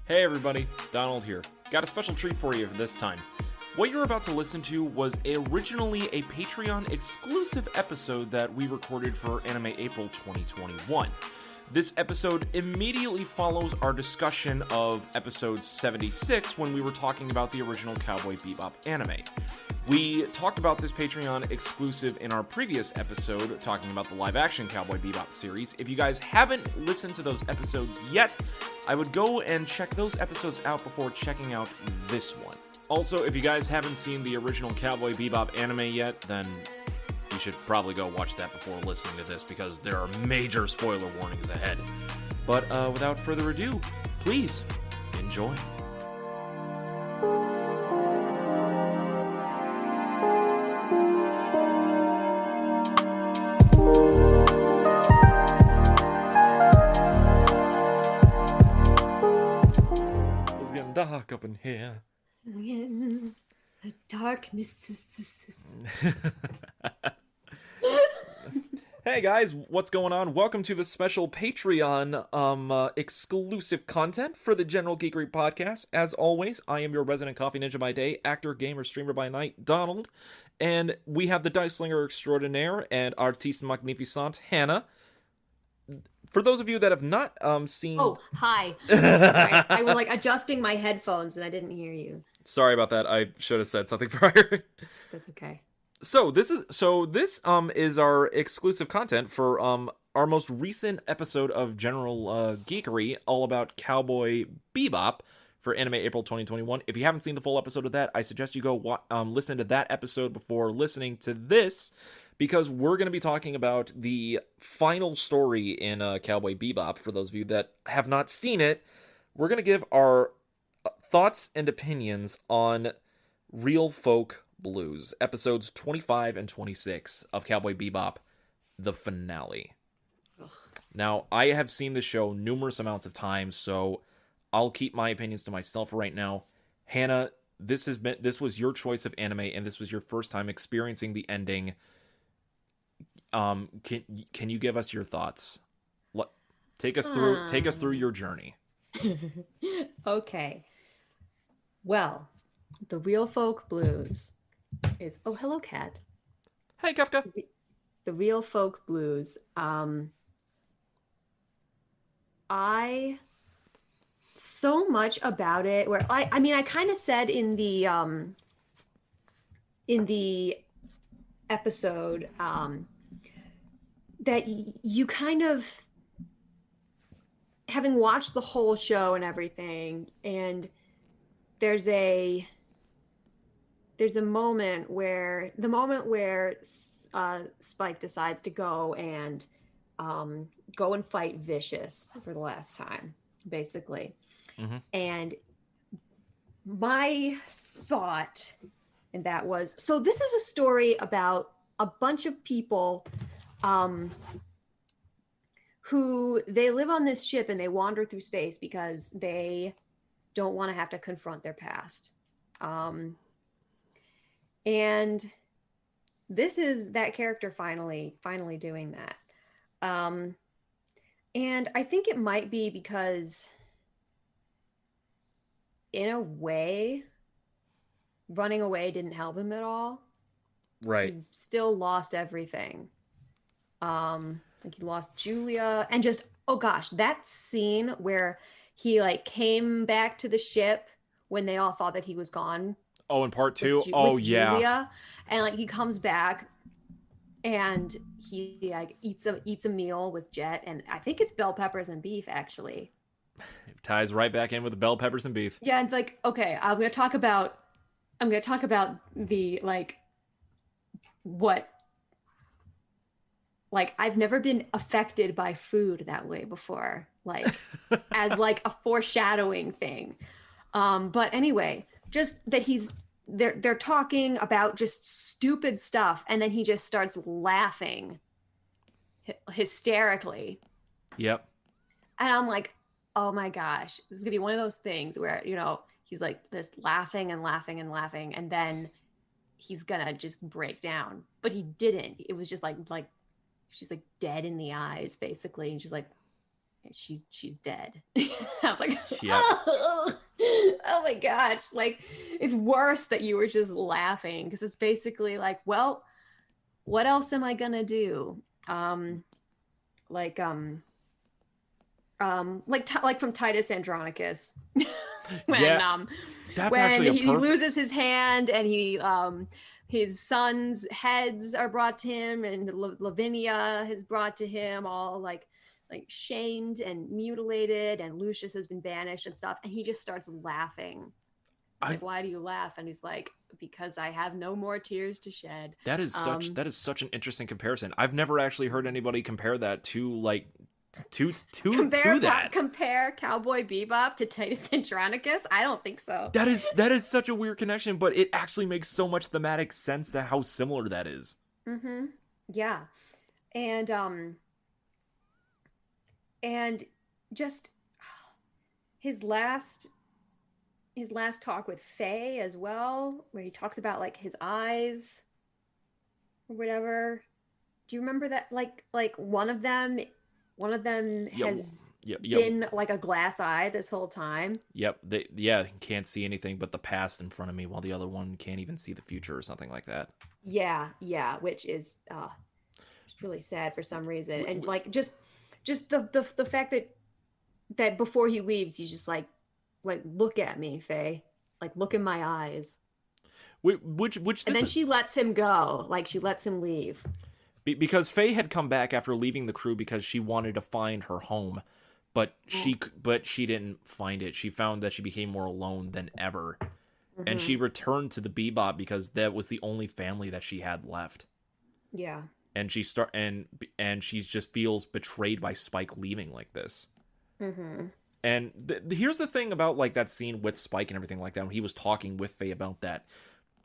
Hey everybody, Donald here. Got a special treat for you this time. What you're about to listen to was originally a Patreon exclusive episode that we recorded for Anime April 2021. This episode immediately follows our discussion of episode 76 when we were talking about the original Cowboy Bebop anime. We talked about this Patreon exclusive in our previous episode, talking about the live-action Cowboy Bebop series. If you guys haven't listened to those episodes yet, I would go and check those episodes out before checking out this one. Also, if you guys haven't seen the original Cowboy Bebop anime yet, then you should probably go watch that before listening to this, because there are major spoiler warnings ahead. But without further ado, please enjoy. It's getting dark up in here. In the darkness. Hey guys, what's going on? Welcome to the special Patreon exclusive content for the General Geekery podcast. As always, I am your resident coffee ninja by day, actor, gamer, streamer by night, Donald, and we have the dice slinger extraordinaire and artiste magnificent, Hannah. For those of you that have not seen... Oh, hi. Sorry, I was like adjusting my headphones and I didn't hear you. Sorry about that. I should have said something prior. That's okay. So this is our exclusive content for our most recent episode of General Geekery, all about Cowboy Bebop for Anime April 2021. If you haven't seen the full episode of that, I suggest you go listen to that episode before listening to this, because we're going to be talking about the final story in Cowboy Bebop. For those of you that have not seen it, we're going to give our thoughts and opinions on Real Folk Blues, episodes 25 and 26 of Cowboy Bebop, the finale. Ugh. Now, I have seen the show numerous amounts of times, so I'll keep my opinions to myself right now. Hannah, this was your choice of anime, and this was your first time experiencing the ending. Can you give us your thoughts? Take us through your journey. Okay. Well, the Real Folk Blues is... Oh, hello, cat. Hey, Kafka. The Real Folk Blues. So much about it, where I mean, I kind of said in the episode that you kind of, having watched the whole show and everything, and there's a moment where Spike decides to go and fight Vicious for the last time, basically. Mm-hmm. And my thought in that was, so this is a story about a bunch of people who they live on this ship and they wander through space because they don't want to have to confront their past. And this is that character finally doing that. And I think it might be because, in a way, running away didn't help him at all. Right. He still lost everything. Like he lost Julia, and just, oh gosh, that scene where he like came back to the ship when they all thought that he was gone. Oh, in part 2? With Julia, and like he comes back and he like eats a meal with Jet, and I think it's bell peppers and beef, actually. It ties right back in with the bell peppers and beef. Yeah, it's like, okay, I'm gonna talk about the I've never been affected by food that way before, like as like a foreshadowing thing. But anyway, just that they're talking about just stupid stuff, and then he just starts laughing hysterically. Yep. And I'm like, oh my gosh, this is gonna be one of those things where, he's like just laughing and laughing and laughing, and then he's gonna just break down. But he didn't. It was just like she's like dead in the eyes, basically, and she's like, she's dead. I was like, yep. my gosh. Like, it's worse that you were just laughing because it's basically like, well, what else am I gonna do? Like from Titus Andronicus. when Yeah, that's when actually a he perfect. loses his hand and he his sons' heads are brought to him, and Lavinia is brought to him, all like shamed and mutilated, and Lucius has been banished and stuff, and he just starts laughing. Like, why do you laugh? And he's like, because I have no more tears to shed. That is such an interesting comparison. I've never actually heard anybody compare that to like to that. Compare Cowboy Bebop to Titus Andronicus? I don't think so. That is such a weird connection, but it actually makes so much thematic sense to how similar that is. Mm-hmm. Yeah. And just his last talk with Faye as well, where he talks about like his eyes or whatever. Do you remember that? Like one of them has been like a glass eye this whole time. Yep. Can't see anything but the past in front of me, while the other one can't even see the future or something like that. Yeah, which is it's really sad for some reason. And like just the fact that before he leaves, he's just like look at me, Faye. Like, look in my eyes. And then she lets him go. Like, she lets him leave. Because Faye had come back after leaving the crew because she wanted to find her home, but she didn't find it. She found that she became more alone than ever, and she returned to the Bebop because that was the only family that she had left. Yeah. And she she just feels betrayed by Spike leaving like this. Mm-hmm. And here's the thing about like that scene with Spike and everything like that, when he was talking with Faye about that.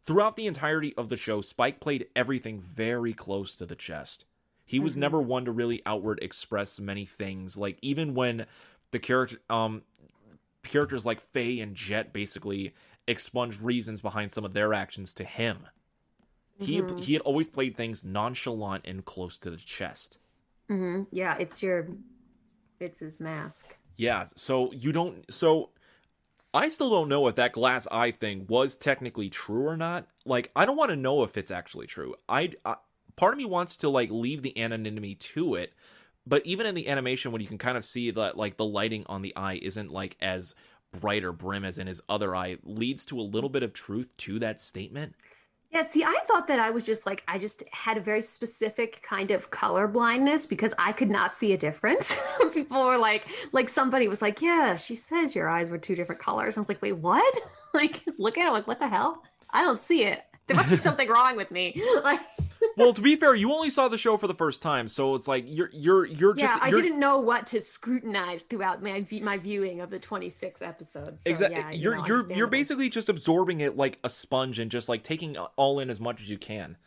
Throughout the entirety of the show, Spike played everything very close to the chest. He was never one to really outward express many things. Like, even when the characters like Faye and Jet basically expunged reasons behind some of their actions to him. He had always played things nonchalant and close to the chest. Mm-hmm. Yeah, it's his mask. Yeah, so I still don't know if that glass eye thing was technically true or not. Like, I don't want to know if it's actually true. Part of me wants to like leave the anonymity to it, but even in the animation, when you can kind of see that like the lighting on the eye isn't like as bright or brim as in his other eye, leads to a little bit of truth to that statement. Yeah, see, I thought that I just had a very specific kind of color blindness because I could not see a difference. People were like somebody was like, yeah, she says your eyes were two different colors. I was like, wait, what? Like, just look at it, like, what the hell? I don't see it. There must be something wrong with me. Like, well, to be fair, you only saw the show for the first time, so it's like you're just. Yeah, I didn't know what to scrutinize throughout my viewing of the 26 episodes. So, exactly. Yeah, you're basically just absorbing it like a sponge and just like taking all in as much as you can,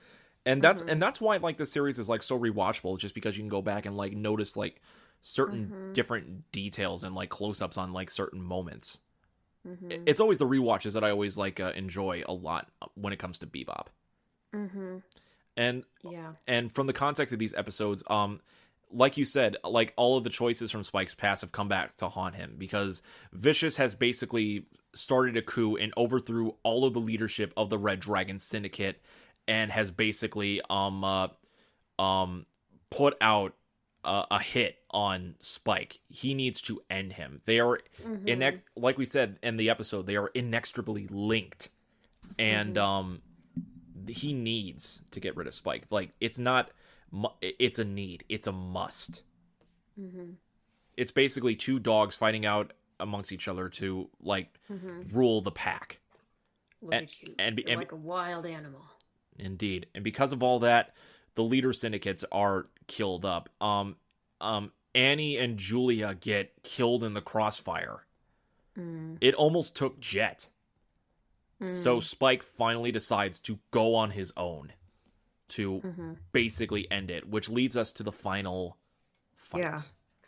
and that's why like the series is like so rewatchable, just because you can go back and like notice like certain different details and like close-ups on like certain moments. It's always the rewatches that I always like enjoy a lot when it comes to Bebop. And from the context of these episodes, like you said, like all of the choices from Spike's past have come back to haunt him, because Vicious has basically started a coup and overthrew all of the leadership of the Red Dragon Syndicate, and has basically put out a hit on Spike. He needs to end him. They are like we said in the episode, they are inextricably linked, and he needs to get rid of Spike. Like, it's a need, it's a must. It's basically two dogs fighting out amongst each other to like rule the pack. Look at you. You're like a wild animal. Indeed. And because of all that, the leader syndicates are killed up. Annie and Julia get killed in the crossfire. It almost took Jet. So Spike finally decides to go on his own to basically end it, which leads us to the final fight. Yeah.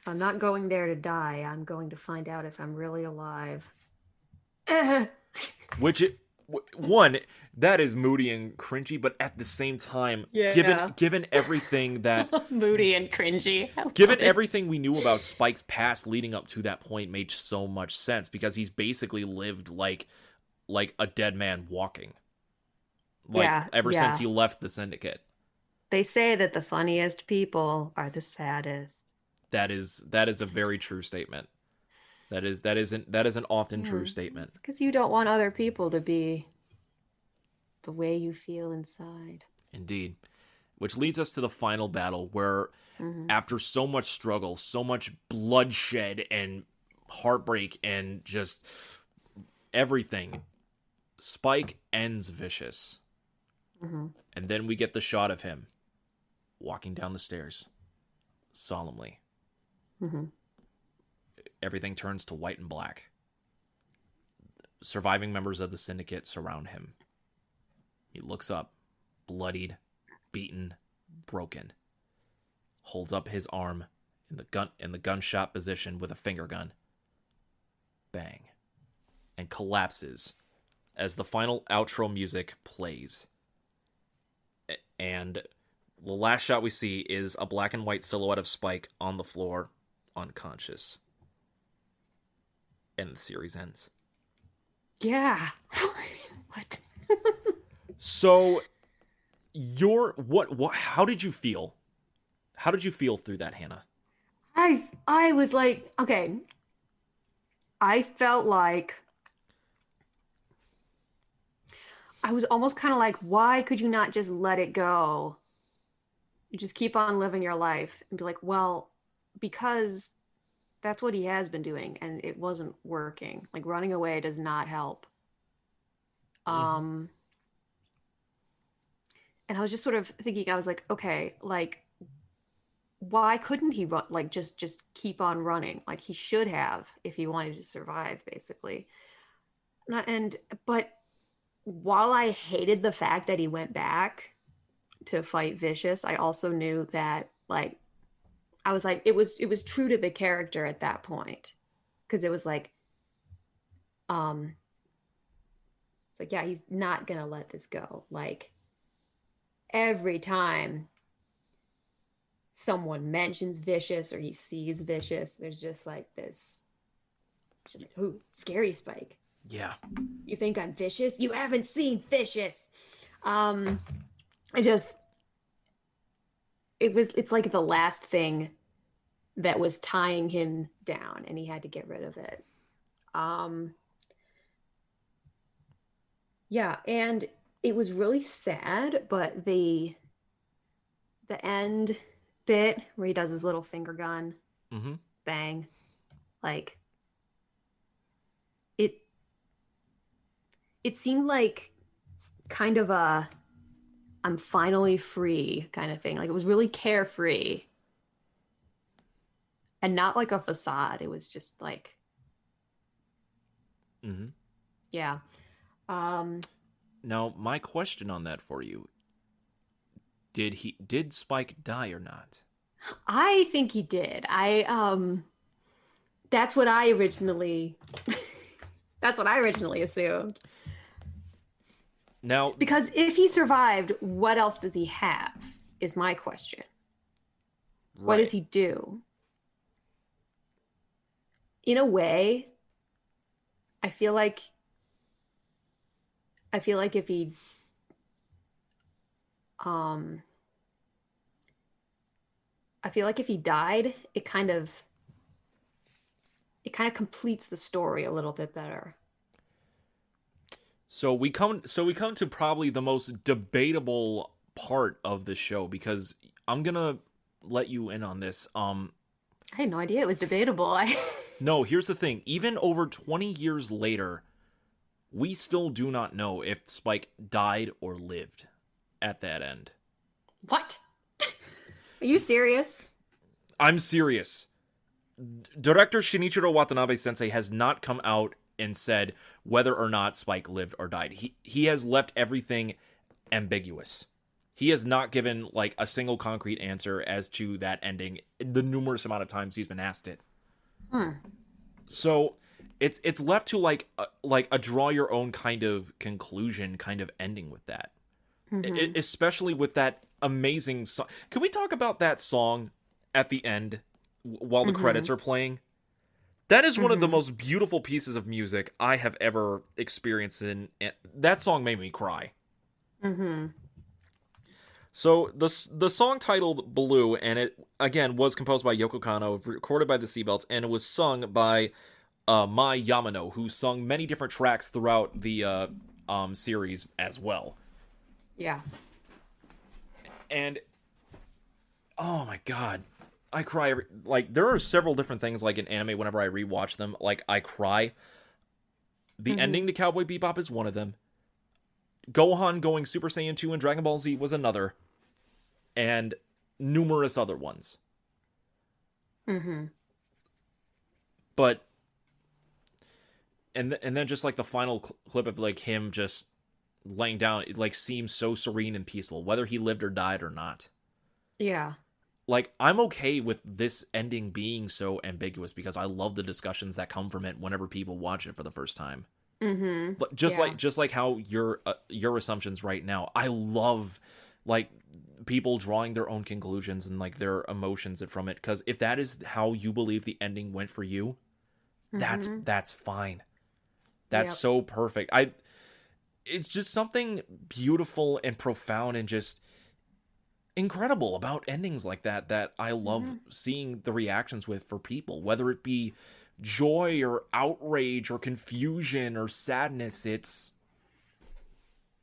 I'm not going there to die. I'm going to find out if I'm really alive. one, that is moody and cringy, but at the same time, given everything that moody and cringy, given everything we knew about Spike's past leading up to that point, made so much sense because he's basically lived like a dead man walking, ever since he left the Syndicate. They say that the funniest people are the saddest. That is a very true statement. That is an often true statement. Because you don't want other people to be the way you feel inside. Indeed. Which leads us to the final battle where after so much struggle, so much bloodshed and heartbreak and just everything, Spike ends Vicious. And then we get the shot of him walking down the stairs solemnly. Everything turns to white and black. Surviving members of the Syndicate surround him. He looks up, bloodied, beaten, broken. Holds up his arm in the gunshot position with a finger gun. Bang. And collapses as the final outro music plays. And the last shot we see is a black and white silhouette of Spike on the floor, unconscious. And the series ends. Yeah. What? So, how did you feel? How did you feel through that, Hannah? I was like, okay. I felt like I was almost kind of like, why could you not just let it go? You just keep on living your life and be like, well, because that's what he has been doing and it wasn't working. Like running away does not help. And I was just sort of thinking, I was like, okay, like why couldn't he run, like just keep on running? Like he should have if he wanted to survive, basically. But while I hated the fact that he went back to fight Vicious, I also knew that like I was like, it was true to the character at that point. Because it was like, yeah, he's not gonna let this go. Like every time someone mentions Vicious or he sees Vicious, there's just like this, just like, ooh, scary Spike. Yeah. You think I'm vicious? You haven't seen Vicious. It's like the last thing that was tying him down and he had to get rid of it. Yeah, and it was really sad, but the end bit where he does his little finger gun, bang, like it seemed like kind of a I'm finally free kind of thing. Like it was really carefree and not like a facade. It was just like, yeah. Now, my question on that for you, did Spike die or not? I think he did. That's what I originally assumed. Now, because if he survived, what else does he have? Is my question. Right. What does he do? In a way, I feel like if he died, it kind of completes the story a little bit better. So we come to probably the most debatable part of the show, because I'm gonna let you in on this. I had no idea it was debatable. No, here's the thing. Even over 20 years later, we still do not know if Spike died or lived at that end. What? Are you serious? I'm serious. Director Shinichiro Watanabe Sensei has not come out and said whether or not Spike lived or died. He has left everything ambiguous. He has not given like a single concrete answer as to that ending the numerous amount of times he's been asked it. So it's left to like a draw your own kind of conclusion, kind of ending with that. Especially with that amazing song. Can we talk about that song at the end while the credits are playing? That is one of the most beautiful pieces of music I have ever experienced, and that song made me cry. So the song titled Blue, and it again was composed by Yoko Kanno, recorded by the Seabelts, and it was sung by Mai Yamano, who sung many different tracks throughout the series as well. Yeah. And oh my god, I cry like there are several different things like in anime whenever I rewatch them, like I cry. The ending to Cowboy Bebop is one of them. Gohan going Super Saiyan 2 in Dragon Ball Z was another. And numerous other ones. But and then just like the final clip of like him just laying down, it like seems so serene and peaceful, whether he lived or died or not. Yeah. Like, I'm okay with this ending being so ambiguous because I love the discussions that come from it whenever people watch it for the first time. Just like how your assumptions right now. I love like people drawing their own conclusions and like their emotions from it, because if that is how you believe the ending went for you, that's fine. That's so perfect. It's just something beautiful and profound and just incredible about endings like that I love seeing the reactions with for people, whether it be joy or outrage or confusion or sadness.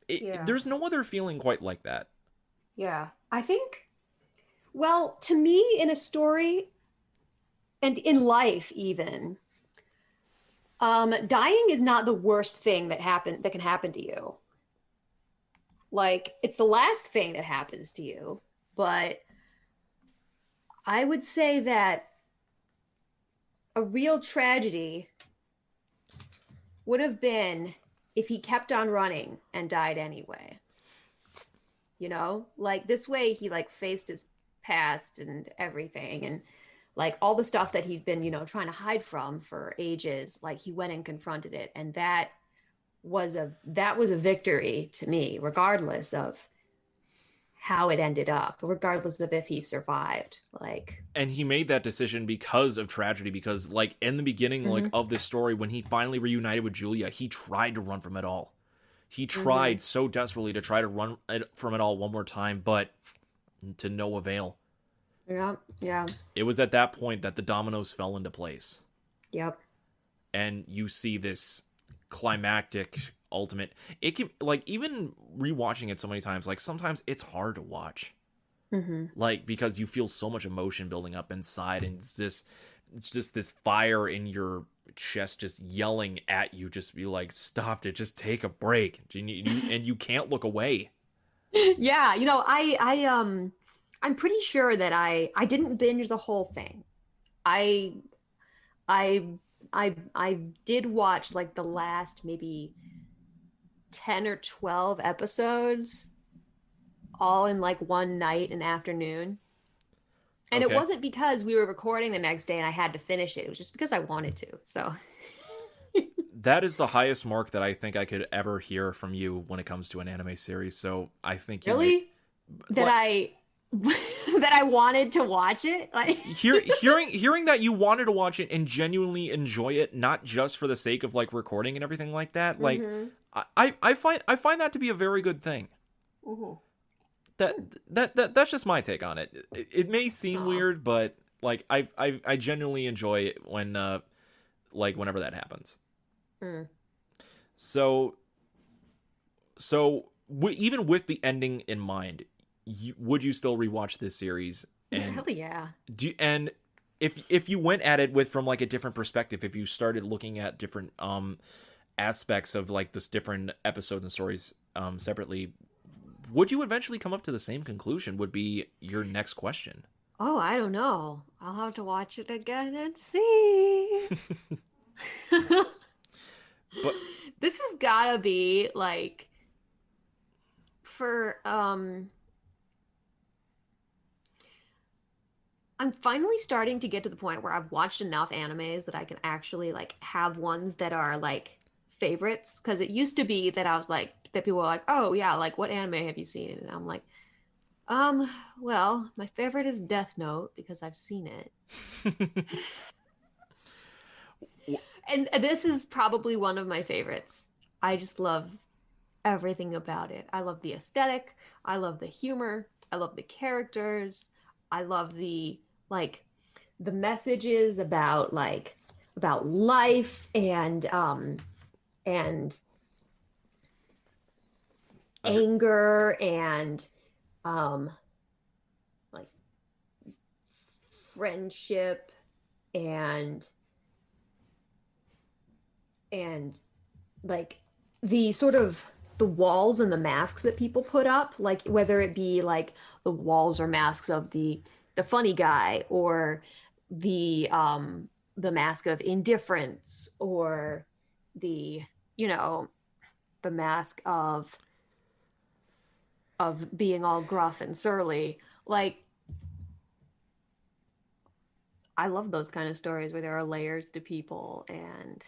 There's no other feeling quite like that. Yeah. I think, well, to me, in a story and in life even, dying is not the worst thing that can happen to you. Like, it's the last thing that happens to you. But I would say that a real tragedy would have been if he kept on running and died anyway. You know, like this way he like faced his past and everything, and like all the stuff that he'd been, you know, trying to hide from for ages. Like he went and confronted it, and that was a victory to me, regardless of how it ended up, regardless of if he survived. Like, and he made that decision because of tragedy, because like in the beginning like of this story, when he finally reunited with Julia, he tried to run from it all. He tried so desperately to try to run from it all one more time, but to no avail. Yeah. It was at that point that the dominoes fell into place. Yep. And you see this climactic ultimate. It can, like, even rewatching it so many times, like sometimes it's hard to watch. Like, because you feel so much emotion building up inside, and it's just this fire in your chest just yelling at you, just be like, stop it, just take a break. And you can't look away. Yeah, you know, I'm pretty sure that I didn't binge the whole thing. I did watch like the last maybe 10 or 12 episodes all in like one night and afternoon. And it wasn't because we were recording the next day and I had to finish it. It was just because I wanted to. So that is the highest mark that I think I could ever hear from you when it comes to an anime series. So I think that I wanted to watch it. Like hearing that you wanted to watch it and genuinely enjoy it, not just for the sake of like recording and everything like that. Like I find that to be a very good thing. That's just my take on it. It may seem weird, but like I genuinely enjoy it when like whenever that happens. So even with the ending in mind, would you still rewatch this series? And hell yeah. And if you went at it with from like a different perspective, if you started looking at different aspects of like this different episodes and stories separately, would you eventually come up to the same conclusion? Would be your next question. Oh, I don't know. I'll have to watch it again and see. But this has gotta be like for I'm finally starting to get to the point where I've watched enough animes that I can actually like have ones that are like favorites. Because it used to be that I was like that people were like, oh yeah, like what anime have you seen? And I'm like, well, my favorite is Death Note because I've seen it. And this is probably one of my favorites. I just love everything about it. I love the aesthetic. I love the humor. I love the characters. I love the like the messages about like about life and anger and um like friendship and and like the sort of the walls and the masks that people put up, like whether it be like the walls or masks of the funny guy or the mask of indifference or the you know the mask of being all gruff and surly. Like I love those kind of stories where there are layers to people and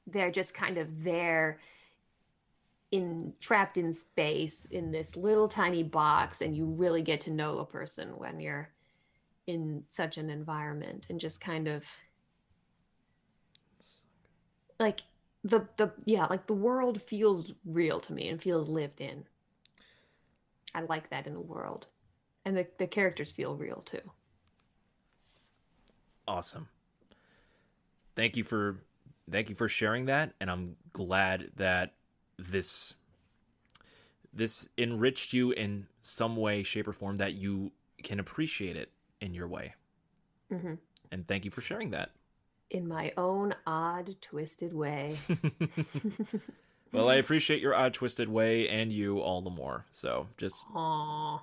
they're just kind of there in trapped in space in this little tiny box, and you really get to know a person when you're in such an environment and just kind of like the yeah, like the world feels real to me and feels lived in. I like that in the world. And the characters feel real too. Awesome. Thank you for sharing that, and I'm glad that this enriched you in some way, shape, or form that you can appreciate it in your way. Mm-hmm. And thank you for sharing that. In my own odd, twisted way. Well, I appreciate your odd, twisted way, and you all the more. So just. Aww.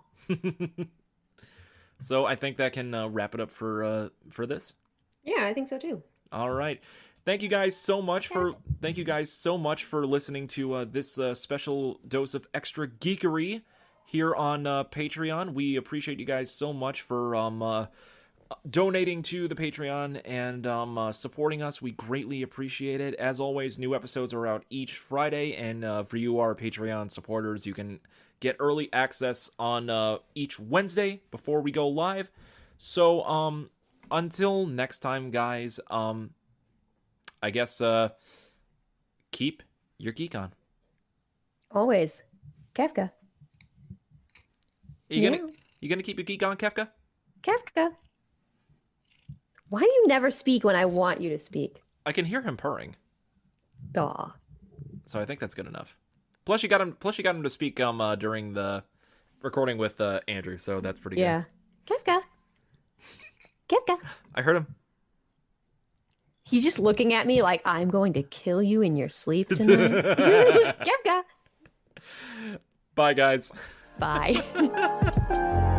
So I think that can wrap it up for this. Yeah, I think so too. All right. Thank you guys so much for listening to this special dose of extra geekery here on Patreon. We appreciate you guys so much for donating to the Patreon and supporting us. We greatly appreciate it. As always, new episodes are out each Friday, and for you, our Patreon supporters, you can get early access on each Wednesday before we go live. So until next time, guys, I guess keep your geek on. Always. Kefka. You gonna keep your geek on, Kefka? Kefka. Why do you never speak when I want you to speak? I can hear him purring. Aw. So I think that's good enough. Plus you got him to speak during the recording with Andrew, so that's pretty good. Yeah. Kefka. Kefka. I heard him. He's just looking at me like I'm going to kill you in your sleep tonight. Kefka. Bye, guys. Bye.